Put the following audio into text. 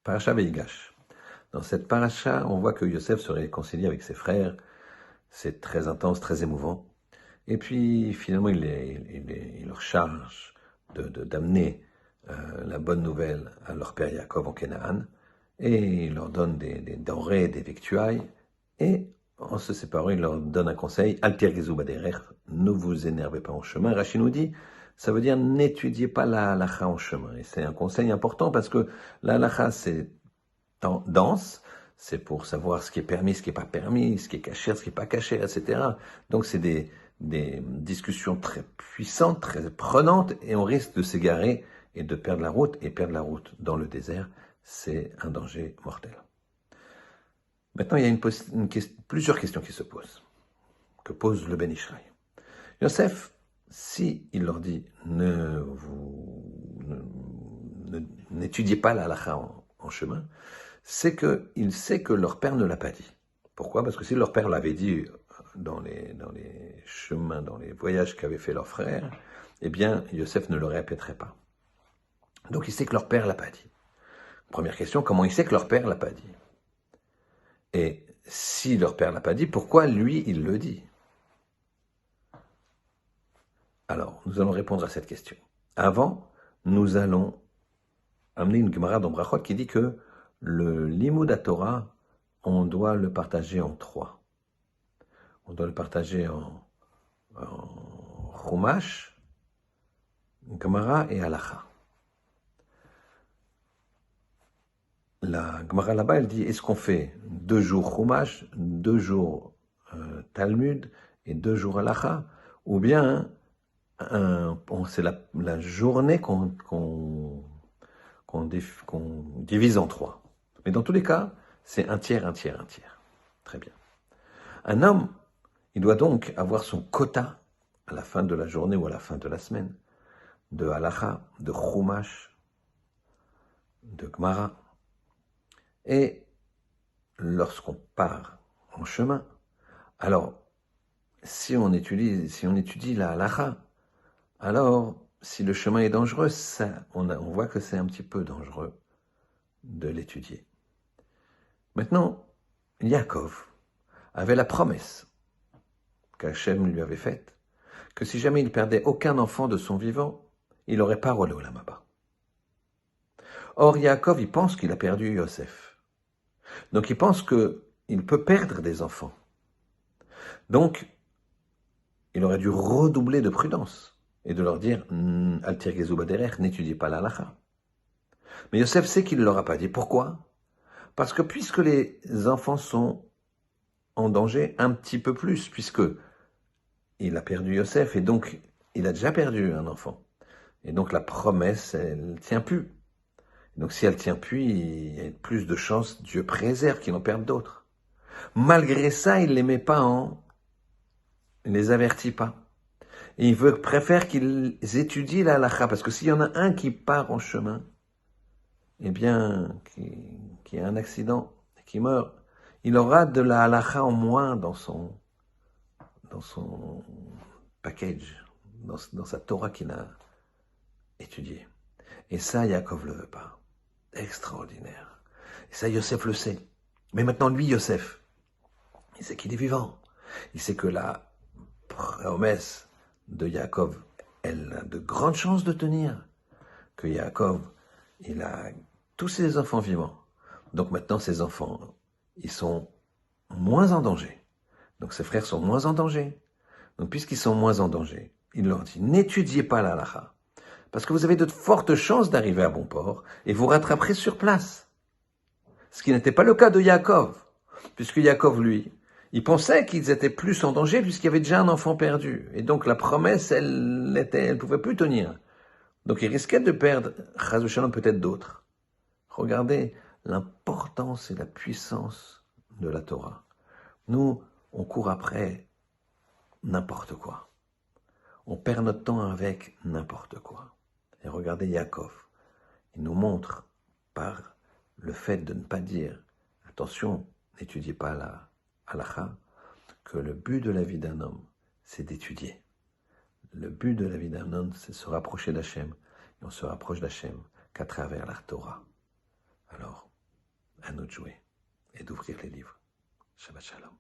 Parasha Veigash. Dans cette paracha, on voit que Yosef se réconcilie avec ses frères. C'est très intense, très émouvant. Et puis, finalement, il leur charge d'amener la bonne nouvelle à leur père Yaakov en Canaan. Et il leur donne des denrées, des victuailles. Et en se séparant, il leur donne un conseil. Al tirgizu baderech, ne vous énervez pas en chemin. Rachid nous dit, ça veut dire n'étudiez pas la halacha en chemin. Et c'est un conseil important parce que la halacha, c'est dense, c'est pour savoir ce qui est permis, ce qui n'est pas permis, ce qui est caché, ce qui n'est pas caché, etc. Donc c'est des discussions très puissantes, très prenantes, et on risque de s'égarer et de perdre la route. Et perdre la route dans le désert, c'est un danger mortel. Maintenant, il y a plusieurs questions qui se posent, que pose le Ben Ishraï. Yosef, si il leur dit n'étudiez pas la halakha en chemin, c'est qu'il sait que leur père ne l'a pas dit. Pourquoi? Parce que si leur père l'avait dit dans les chemins, dans les voyages qu'avaient fait leurs frères, eh bien, Yosef ne le répéterait pas. Donc il sait que leur père l'a pas dit. Première question, comment il sait que leur père l'a pas dit? Et si leur père l'a pas dit, pourquoi lui, il le dit? Alors, nous allons répondre à cette question. Avant, nous allons amener une Gemara dans Brachot qui dit que le Limud Torah, on doit le partager en trois. On doit le partager en Chumash, Gemara et Halacha. La Gemara là-bas, elle dit, est-ce qu'on fait 2 jours Chumash, 2 jours Talmud et 2 jours Halacha, ou bien c'est la journée qu'on divise en 3. Mais dans tous les cas, c'est un tiers, un tiers, un tiers. Très bien. Un homme, il doit donc avoir son quota à la fin de la journée ou à la fin de la semaine de halacha, de chumash, de gemara. Et lorsqu'on part en chemin, alors si on étudie la halacha, alors si le chemin est dangereux, on voit que c'est un petit peu dangereux de l'étudier. Maintenant, Yaakov avait la promesse qu'Hachem lui avait faite, que si jamais il perdait aucun enfant de son vivant, il n'aurait pas roulé au Olam Haba. Or, Yaakov, il pense qu'il a perdu Yosef. Donc, il pense qu'il peut perdre des enfants. Donc, il aurait dû redoubler de prudence et de leur dire « Al tirgezu baderech, n'étudiez pas la halacha ». Mais Yosef sait qu'il ne leur a pas dit. Pourquoi? Parce que puisque les enfants sont en danger un petit peu plus, puisque il a perdu Yosef et donc il a déjà perdu un enfant. Et donc la promesse, elle ne tient plus. Donc si elle ne tient plus, il y a plus de chances, Dieu préserve qu'il en perde d'autres. Malgré ça, il ne les met pas il ne les avertit pas. Et il préfère qu'ils étudient la halakha, parce que s'il y en a un qui part en chemin, eh bien, qui a un accident, qui meurt, il aura de la halakha en moins dans son package, dans sa Torah qu'il a étudiée. Et ça, Yaakov ne le veut pas. Extraordinaire. Et ça, Yosef le sait. Mais maintenant, lui, Yosef, il sait qu'il est vivant. Il sait que la promesse de Yaakov, elle a de grandes chances de tenir. Que Yaakov, il a tous ses enfants vivants. Donc maintenant, ses enfants, ils sont moins en danger. Donc ses frères sont moins en danger. Donc puisqu'ils sont moins en danger, il leur dit, n'étudiez pas la halakha, parce que vous avez de fortes chances d'arriver à bon port, et vous rattraperez sur place. Ce qui n'était pas le cas de Yaakov, puisque Yaakov, lui, il pensait qu'ils étaient plus en danger, puisqu'il y avait déjà un enfant perdu. Et donc la promesse, elle pouvait plus tenir. Donc il risquait de perdre, chas v'shalom, peut-être d'autres. Regardez l'importance et la puissance de la Torah. Nous, on court après n'importe quoi. On perd notre temps avec n'importe quoi. Et regardez Yaakov. Il nous montre par le fait de ne pas dire « Attention, n'étudiez pas la halakha », que le but de la vie d'un homme, c'est d'étudier. Le but de la vie d'un homme, c'est de se rapprocher d'Hachem. Et on se rapproche d'Hachem qu'à travers la Torah. Alors, nous de jouer et d'ouvrir les livres. Shabbat Shalom.